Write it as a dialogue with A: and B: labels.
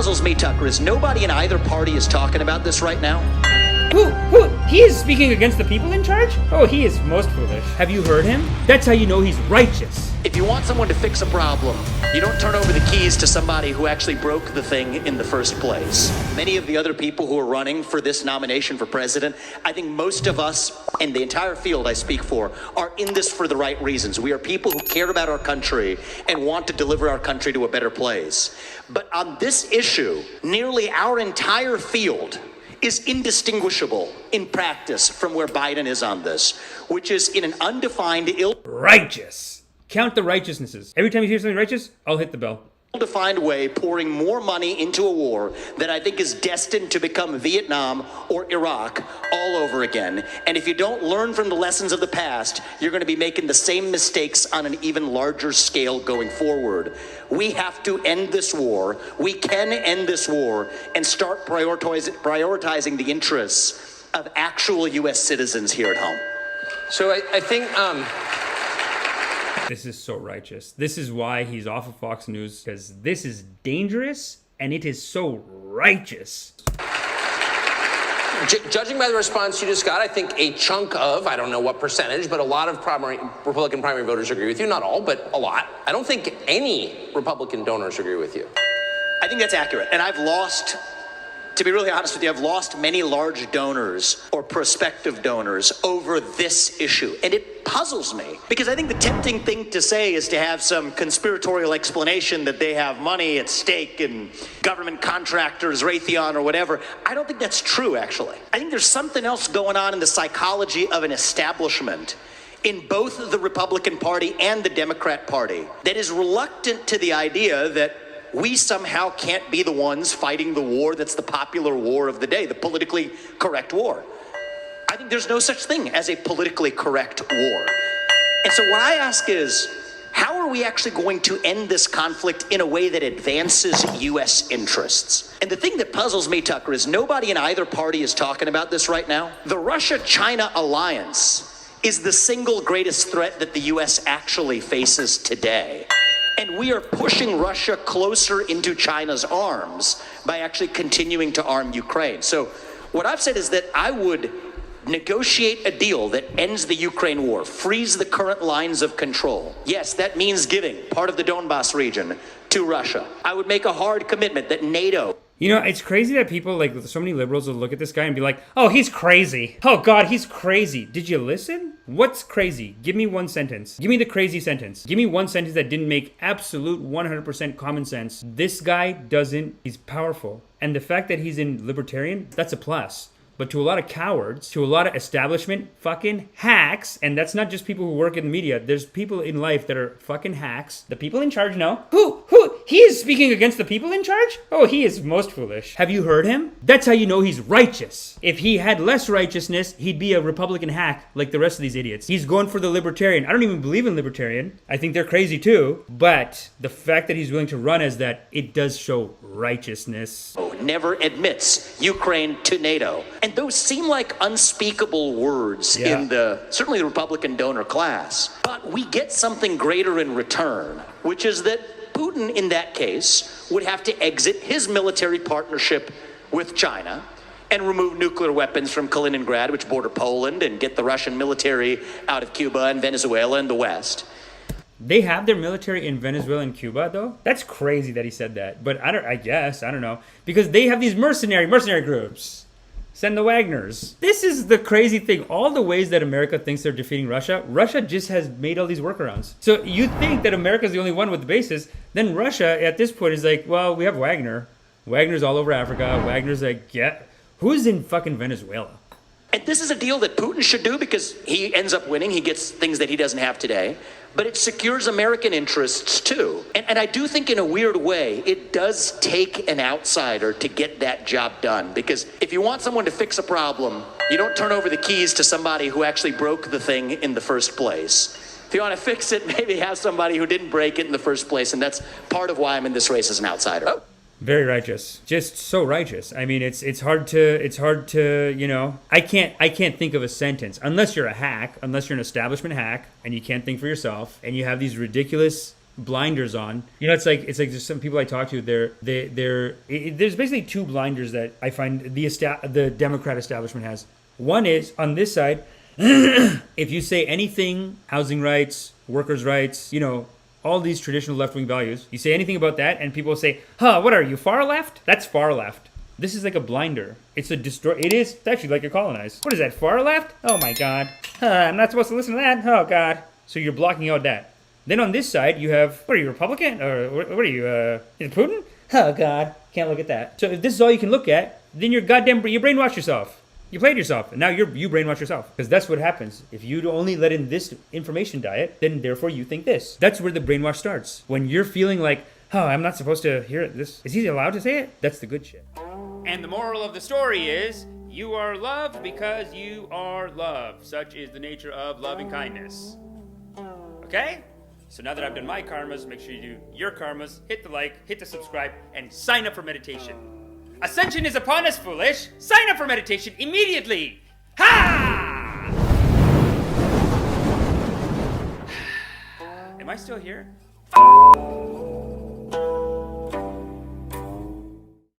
A: puzzles me, Tucker, is nobody in either party is talking about this right now.
B: Who? He is speaking against the people in charge? Oh, he is most foolish. Have you heard him? That's how you know he's righteous.
A: If you want someone to fix a problem, you don't turn over the keys to somebody who actually broke the thing in the first place. Many of the other people who are running for this nomination for president, I think most of us, and the entire field I speak for, are in this for the right reasons. We are people who care about our country and want to deliver our country to a better place. But on this issue, nearly our entire field is indistinguishable in practice from where Biden is on this, which is in an undefined,
B: Righteous. Count the righteousnesses. Every time you hear something righteous, I'll hit the bell.
A: ill-defined way, pouring more money into a war that I think is destined to become Vietnam or Iraq all over again. And if you don't learn from the lessons of the past, you're going to be making the same mistakes on an even larger scale going forward. We have to end this war. We can end this war and start prioritizing the interests of actual U.S. citizens here at home.
C: So I think...
B: This is so righteous. This is why he's off of Fox News, because this is dangerous and it is so righteous.
C: Judging by the response you just got, I think a chunk of, I don't know what percentage, but a lot of Republican primary voters agree with you. Not all, but a lot. I don't think any Republican donors agree with you.
A: I think that's accurate. And I've lost, to be really honest with you, I've lost many large donors or prospective donors over this issue. And it puzzles me, because I think the tempting thing to say is to have some conspiratorial explanation that they have money at stake in government contractors, Raytheon, or whatever. I don't think that's true, actually. I think there's something else going on in the psychology of an establishment in both the Republican Party and the Democrat Party that is reluctant to the idea that we somehow can't be the ones fighting the war that's the popular war of the day, the politically correct war. I think there's no such thing as a politically correct war. And so what I ask is, how are we actually going to end this conflict in a way that advances U.S. interests? And the thing that puzzles me, Tucker, is nobody in either party is talking about this right now. The Russia-China alliance is the single greatest threat that the U.S. actually faces today. And we are pushing Russia closer into China's arms by actually continuing to arm Ukraine. So what I've said is that I would negotiate a deal that ends the Ukraine war, frees the current lines of control. Yes, that means giving part of the Donbas region to Russia. I would make a hard commitment that NATO...
B: You know, it's crazy that people, like, so many liberals will look at this guy and be like, oh, he's crazy. Oh, God, he's crazy. Did you listen? What's crazy? Give me one sentence. Give me the crazy sentence. Give me one sentence that didn't make absolute 100% common sense. This guy doesn't, he's powerful. And the fact that he's in libertarian, that's a plus. But to a lot of cowards, to a lot of establishment fucking hacks, and that's not just people who work in the media, there's people in life that are fucking hacks. The people in charge know. Who? He is speaking against the people in charge? Oh, he is most foolish. Have you heard him? That's how you know he's righteous. If he had less righteousness, he'd be a Republican hack like the rest of these idiots. He's going for the libertarian. I don't even believe in libertarian. I think they're crazy too. But the fact that he's willing to run as that, it does show righteousness.
A: Never admits Ukraine to NATO. And those seem like unspeakable words in certainly the Republican donor class. But we get something greater in return, which is that Putin, in that case, would have to exit his military partnership with China and remove nuclear weapons from Kaliningrad, which border Poland, and get the Russian military out of Cuba and Venezuela and the West.
B: They have their military in Venezuela and Cuba, though? That's crazy that he said that. But I don't know. Because they have these mercenary groups. Send the Wagners. This is the crazy thing. All the ways that America thinks they're defeating Russia, Russia just has made all these workarounds. So you think that America's the only one with the bases, then Russia at this point is like, well, we have Wagner. Wagner's all over Africa. Wagner's like, yeah. Who's in fucking Venezuela?
A: And this is a deal that Putin should do because he ends up winning. He gets things that he doesn't have today. But it secures American interests, too. And I do think in a weird way, it does take an outsider to get that job done. Because if you want someone to fix a problem, you don't turn over the keys to somebody who actually broke the thing in the first place. If you want to fix it, maybe have somebody who didn't break it in the first place. And that's part of why I'm in this race as an outsider. Oh.
B: Very righteous. Just so righteous. I mean, it's hard to, you know, I can't think of a sentence unless you're a hack, unless you're an establishment hack and you can't think for yourself and you have these ridiculous blinders on. You know, it's like just some people I talk to. There's basically two blinders that I find the Democrat establishment has. One is on this side. If you say anything, housing rights, workers' rights, you know, all these traditional left-wing values, you say anything about that, and people say, "Huh, what are you, far left?" That's far left. This is like a blinder. It's actually like a colonized. What is that, far left? Oh my God. I'm not supposed to listen to that. Oh God. So you're blocking out that. Then on this side, you have, what are you, Republican? Or what are you, is it Putin? Oh God. Can't look at that. So if this is all you can look at, then you brainwash yourself. You played yourself, and now you brainwash yourself. Because that's what happens. If you only let in this information diet, then therefore you think this. That's where the brainwash starts. When you're feeling like, oh, I'm not supposed to hear this. Is he allowed to say it? That's the good shit. And the moral of the story is, you are loved because you are loved. Such is the nature of loving kindness. Okay? So now that I've done my karmas, make sure you do your karmas, hit the like, hit the subscribe, and sign up for meditation. Ascension is upon us, foolish! Sign up for meditation immediately! Ha! Am I still here?